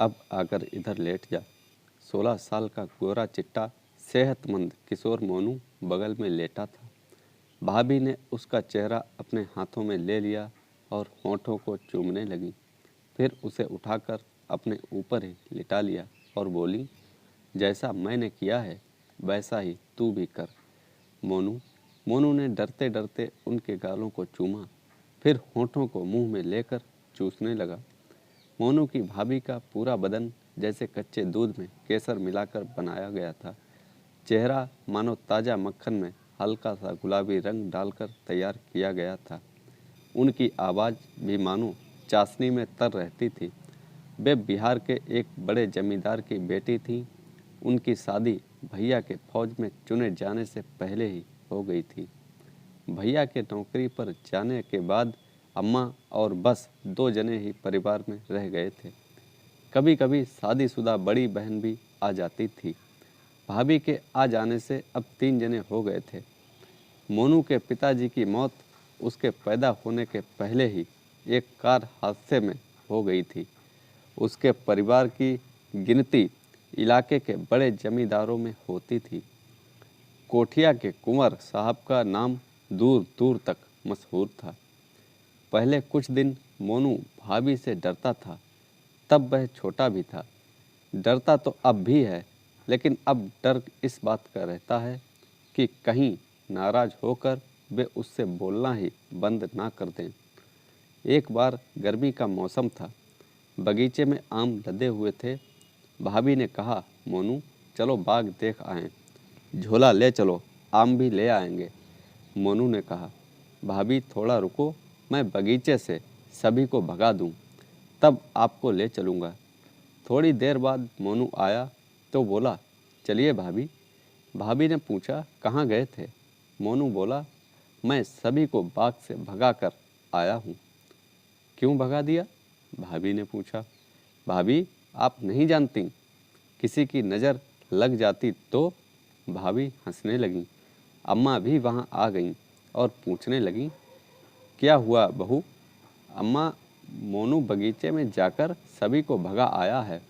अब आकर इधर लेट जा। 16 साल का गोरा चिट्टा सेहतमंद किशोर मोनू बगल में लेटा था। भाभी ने उसका चेहरा अपने हाथों में ले लिया और होठों को चूमने लगी। फिर उसे उठाकर अपने ऊपर ही लिटा लिया और बोली, जैसा मैंने किया है वैसा ही तू भी कर। मोनू मोनू ने डरते डरते उनके गालों को चूमा, फिर होठों को मुंह में लेकर चूसने लगा। मोनू की भाभी का पूरा बदन जैसे कच्चे दूध में केसर मिलाकर बनाया गया था। चेहरा मानो ताज़ा मक्खन में हल्का सा गुलाबी रंग डालकर तैयार किया गया था। उनकी आवाज़ भी मानो चाशनी में तर रहती थी। वे बिहार के एक बड़े जमींदार की बेटी थीं। उनकी शादी भैया के फौज में चुने जाने से पहले ही हो गई थी। भैया के नौकरी पर जाने के बाद अम्मा और बस 2 जने ही परिवार में रह गए थे। कभी कभी शादीशुदा बड़ी बहन भी आ जाती थी। भाभी के आ जाने से अब 3 जने हो गए थे। मोनू के पिताजी की मौत उसके पैदा होने के पहले ही एक कार हादसे में हो गई थी। उसके परिवार की गिनती इलाके के बड़े जमींदारों में होती थी। कोठिया के कुंवर साहब का नाम दूर दूर तक मशहूर था। पहले कुछ दिन मोनू भाभी से डरता था, तब वह छोटा भी था। डरता तो अब भी है, लेकिन अब डर इस बात का रहता है कि कहीं नाराज होकर वे उससे बोलना ही बंद ना कर दें। एक बार गर्मी का मौसम था। बगीचे में आम लदे हुए थे। भाभी ने कहा, मोनू चलो बाग देख आएं, झोला ले चलो, आम भी ले आएंगे। मोनू ने कहा, भाभी थोड़ा रुको, मैं बगीचे से सभी को भगा दूं, तब आपको ले चलूँगा। थोड़ी देर बाद मोनू आया तो बोला, चलिए भाभी। भाभी ने पूछा, कहाँ गए थे? मोनू बोला, मैं सभी को बाग से भगा कर आया हूँ। क्यों भगा दिया? भाभी ने पूछा। भाभी आप नहीं जानती, किसी की नज़र लग जाती तो? भाभी हंसने लगी। अम्मा भी वहाँ आ गईं और पूछने लगीं, क्या हुआ बहू? अम्मा, मोनू बगीचे में जाकर सभी को भगा आया है।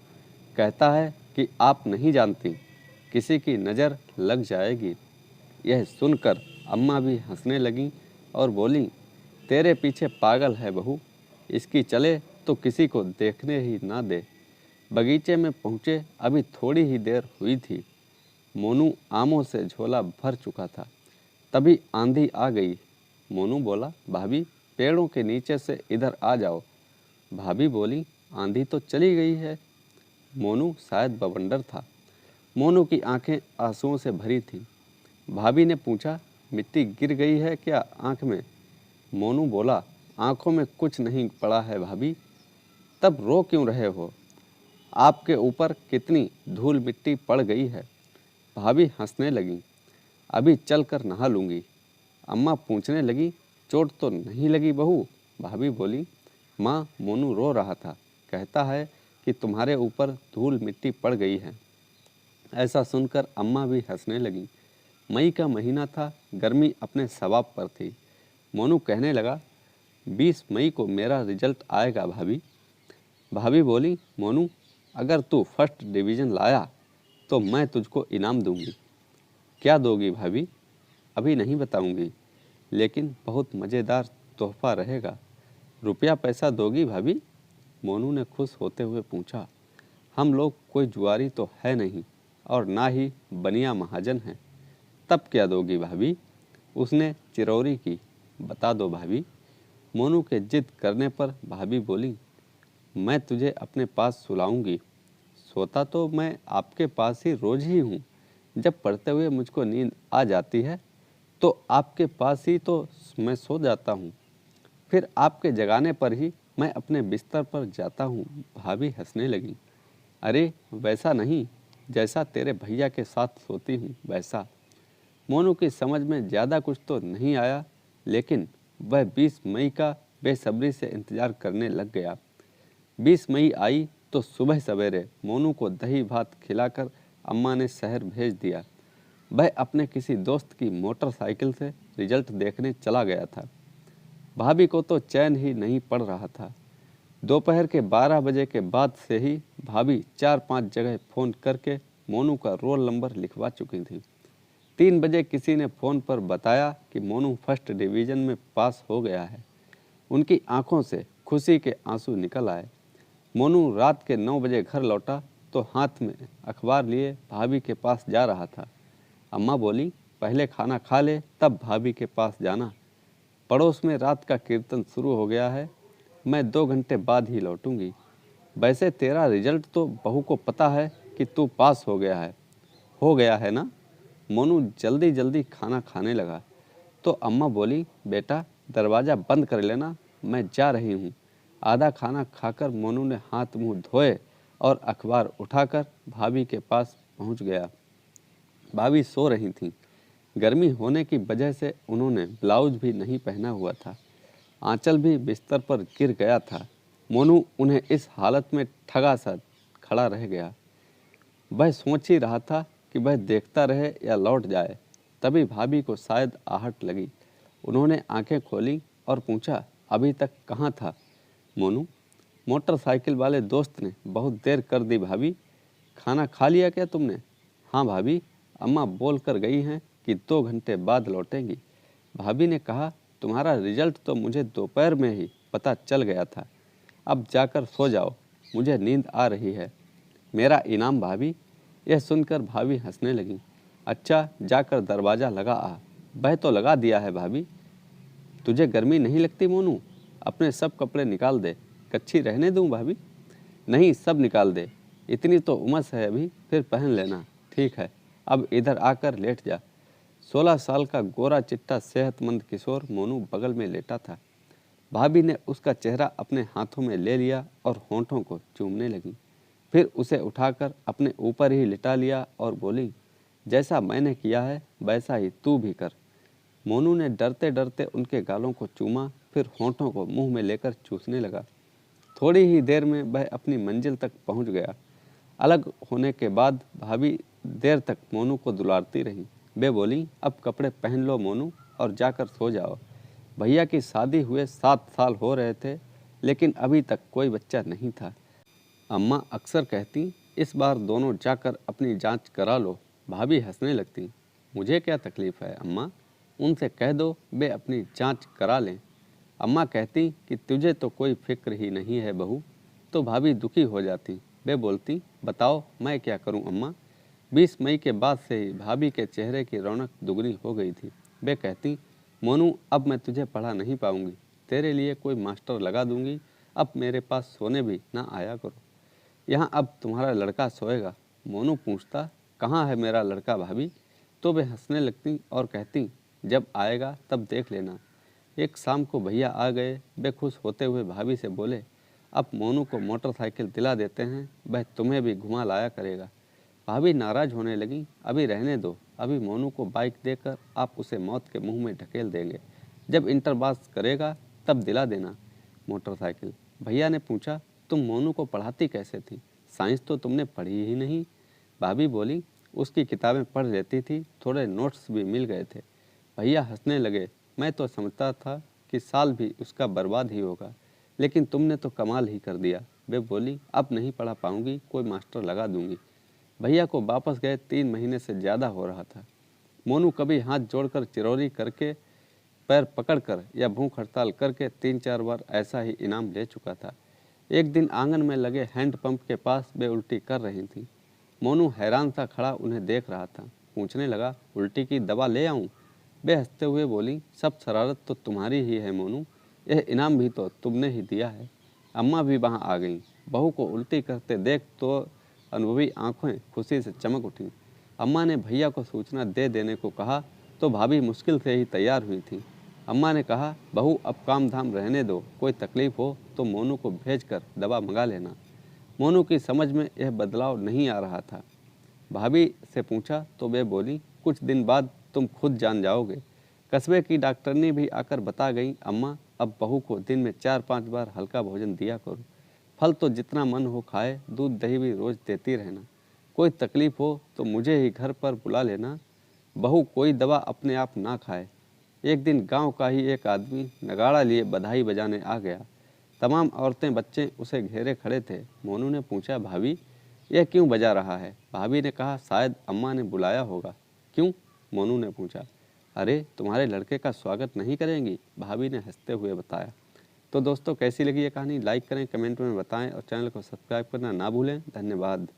कहता है कि आप नहीं जानती, किसी की नज़र लग जाएगी। यह सुनकर अम्मा भी हंसने लगीं और बोलीं, तेरे पीछे पागल है बहू, इसकी चले तो किसी को देखने ही ना दे। बगीचे में पहुँचे अभी थोड़ी ही देर हुई थी। मोनू आमों से झोला भर चुका था। तभी आंधी आ गई। मोनू बोला, भाभी पेड़ों के नीचे से इधर आ जाओ। भाभी बोली, आंधी तो चली गई है। मोनू शायद बवंडर था। मोनू की आंखें आंसुओं से भरी थीं। भाभी ने पूछा, मिट्टी गिर गई है क्या आंख में? मोनू बोला, आंखों में कुछ नहीं पड़ा है भाभी। तब रो क्यों रहे हो? आपके ऊपर कितनी धूल मिट्टी पड़ गई है। भाभी हंसने लगी। अभी चल कर नहा लूँगी। अम्मा पूछने लगी, चोट तो नहीं लगी बहू? भाभी बोली, माँ मोनू रो रहा था, कहता है कि तुम्हारे ऊपर धूल मिट्टी पड़ गई है। ऐसा सुनकर अम्मा भी हंसने लगी। मई का महीना था, गर्मी अपने सवाब पर थी। मोनू कहने लगा, 20 मई को मेरा रिजल्ट आएगा भाभी। भाभी बोली, मोनू अगर तू फर्स्ट डिवीज़न लाया तो मैं तुझको इनाम दूंगी। क्या दोगी भाभी? अभी नहीं बताऊंगी, लेकिन बहुत मज़ेदार तोहफा रहेगा। रुपया पैसा दोगी भाभी? मोनू ने खुश होते हुए पूछा। हम लोग कोई जुआरी तो है नहीं और ना ही बनिया महाजन हैं। तब क्या दोगी भाभी? उसने चिरौरी की। बता दो भाभी। मोनू के जिद करने पर भाभी बोली, मैं तुझे अपने पास सुलाऊंगी। सोता तो मैं आपके पास ही रोज ही हूँ। जब पढ़ते हुए मुझको नींद आ जाती है तो आपके पास ही तो मैं सो जाता हूँ। फिर आपके जगाने पर ही मैं अपने बिस्तर पर जाता हूँ। भाभी हंसने लगी। अरे वैसा नहीं, जैसा तेरे भैया के साथ सोती हूँ वैसा। मोनू की समझ में ज़्यादा कुछ तो नहीं आया, लेकिन वह 20 मई का बेसब्री से इंतज़ार करने लग गया। 20 मई आई तो सुबह सवेरे मोनू को दही भात खिलाकर अम्मा ने शहर भेज दिया। वह अपने किसी दोस्त की मोटरसाइकिल से रिजल्ट देखने चला गया था। भाभी को तो चैन ही नहीं पड़ रहा था। दोपहर के 12 बजे के बाद से ही भाभी 4-5 जगह फ़ोन करके मोनू का रोल नंबर लिखवा चुकी थी। 3 बजे किसी ने फ़ोन पर बताया कि मोनू फर्स्ट डिवीज़न में पास हो गया है। उनकी आंखों से खुशी के आंसू निकल आए। मोनू रात के 9 बजे घर लौटा तो हाथ में अखबार लिए भाभी के पास जा रहा था। अम्मा बोली, पहले खाना खा ले तब भाभी के पास जाना। पड़ोस में रात का कीर्तन शुरू हो गया है। मैं 2 घंटे बाद ही लौटूंगी। वैसे तेरा रिजल्ट तो बहू को पता है कि तू पास हो गया है ना। मोनू जल्दी जल्दी खाना खाने लगा तो अम्मा बोली, बेटा दरवाज़ा बंद कर लेना, मैं जा रही हूँ। आधा खाना खाकर मोनू ने हाथ मुंह धोए और अखबार उठाकर भाभी के पास पहुँच गया। भाभी सो रही थीं। गर्मी होने की वजह से उन्होंने ब्लाउज भी नहीं पहना हुआ था। आंचल भी बिस्तर पर गिर गया था। मोनू उन्हें इस हालत में ठगा सा खड़ा रह गया। वह सोच ही रहा था कि वह देखता रहे या लौट जाए। तभी भाभी को शायद आहट लगी। उन्होंने आंखें खोली और पूछा, अभी तक कहाँ था मोनू? मोटरसाइकिल वाले दोस्त ने बहुत देर कर दी भाभी। खाना खा लिया क्या तुमने? हाँ भाभी, अम्मा बोल कर गई हैं कि 2 घंटे बाद लौटेंगी। भाभी ने कहा, तुम्हारा रिजल्ट तो मुझे दोपहर में ही पता चल गया था। अब जाकर सो जाओ, मुझे नींद आ रही है। मेरा इनाम भाभी। यह सुनकर भाभी हंसने लगी। अच्छा, जाकर दरवाज़ा लगा आ। वह तो लगा दिया है भाभी। तुझे गर्मी नहीं लगती मोनू? अपने सब कपड़े निकाल दे। कच्छी रहने दूं भाभी? नहीं, सब निकाल दे। इतनी तो उमस है अभी, फिर पहन लेना। ठीक है, अब इधर आकर लेट जा। 16 साल का गोरा चिट्टा सेहतमंद किशोर मोनू बगल में लेटा था। भाभी ने उसका चेहरा अपने हाथों में ले लिया और होंठों को चूमने लगी। फिर उसे उठाकर अपने ऊपर ही लिटा लिया और बोली, जैसा मैंने किया है वैसा ही तू भी कर। मोनू ने डरते डरते उनके गालों को चूमा, फिर होंठों को मुंह में लेकर चूसने लगा। थोड़ी ही देर में वह अपनी मंजिल तक पहुंच गया। अलग होने के बाद भाभी देर तक मोनू को दुलारती रही। वे बोली, अब कपड़े पहन लो मोनू और जाकर सो जाओ। भैया की शादी हुए 7 साल हो रहे थे, लेकिन अभी तक कोई बच्चा नहीं था। अम्मा अक्सर कहती, इस बार दोनों जाकर अपनी जांच करा लो। भाभी हंसने लगती। मुझे क्या तकलीफ़ है अम्मा, उनसे कह दो वे अपनी जांच करा लें। अम्मा कहती कि तुझे तो कोई फिक्र ही नहीं है बहू। तो भाभी दुखी हो जाती। वे बोलती, बताओ मैं क्या करूं अम्मा। 20 मई के बाद से ही भाभी के चेहरे की रौनक दुगनी हो गई थी। वे कहती, मोनू अब मैं तुझे पढ़ा नहीं पाऊंगी, तेरे लिए कोई मास्टर लगा दूंगी। अब मेरे पास सोने भी ना आया करो। यहाँ अब तुम्हारा लड़का सोएगा। मोनू पूछता, कहाँ है मेरा लड़का भाभी? तो वे हंसने लगती और कहती, जब आएगा तब देख लेना। एक शाम को भैया आ गए। वे खुश होते हुए भाभी से बोले, अब मोनू को मोटरसाइकिल दिला देते हैं, वह तुम्हें भी घुमा लाया करेगा। भाभी नाराज होने लगी, अभी रहने दो, अभी मोनू को बाइक देकर आप उसे मौत के मुंह में ढकेल देंगे। जब इंटर पास करेगा तब दिला देना मोटरसाइकिल। भैया ने पूछा, तुम मोनू को पढ़ाती कैसे थी? साइंस तो तुमने पढ़ी ही नहीं। भाभी बोली, उसकी किताबें पढ़ लेती थी, थोड़े नोट्स भी मिल गए थे। भैया हंसने लगे। मैं तो समझता था कि साल भी उसका बर्बाद ही होगा, लेकिन तुमने तो कमाल ही कर दिया। वे बोली, अब नहीं पढ़ा पाऊंगी, कोई मास्टर लगा दूंगी। भैया को वापस गए 3 महीने से ज़्यादा हो रहा था। मोनू कभी हाथ जोड़कर चिरौरी करके, पैर पकड़कर या भूख हड़ताल करके 3-4 बार ऐसा ही इनाम ले चुका था। एक दिन आंगन में लगे हैंडपंप के पास वे उल्टी कर रही थीं। मोनू हैरान सा खड़ा उन्हें देख रहा था। पूछने लगा, उल्टी की दवा ले आऊं? वे हंसते हुए बोली, सब शरारत तो तुम्हारी ही है मोनू, यह इनाम भी तो तुमने ही दिया है। अम्मा भी वहाँ आ गईं। बहू को उल्टी करते देख तो अनुभवी आंखें खुशी से चमक उठीं। अम्मा ने भैया को सूचना दे देने को कहा तो भाभी मुश्किल से ही तैयार हुई थी। अम्मा ने कहा, बहू अब काम धाम रहने दो, कोई तकलीफ हो तो मोनू को भेजकर दवा मंगा लेना। मोनू की समझ में यह बदलाव नहीं आ रहा था। भाभी से पूछा तो वे बोली, कुछ दिन बाद तुम खुद जान जाओगे। कस्बे की डॉक्टरनी भी आकर बता गई, अम्मा अब बहू को दिन में 4-5 बार हल्का भोजन दिया करो। फल तो जितना मन हो खाए, दूध दही भी रोज देती रहना। कोई तकलीफ हो तो मुझे ही घर पर बुला लेना। बहू कोई दवा अपने आप ना खाए। एक दिन गांव का ही एक आदमी नगाड़ा लिए बधाई बजाने आ गया। तमाम औरतें बच्चे उसे घेरे खड़े थे। मोनू ने पूछा, भाभी यह क्यों बजा रहा है? भाभी ने कहा, शायद अम्मा ने बुलाया होगा। क्यों? मोनू ने पूछा। अरे तुम्हारे लड़के का स्वागत नहीं करेंगी? भाभी ने हंसते हुए बताया। तो दोस्तों कैसी लगी ये कहानी? लाइक करें, कमेंट में बताएं और चैनल को सब्सक्राइब करना ना भूलें। धन्यवाद।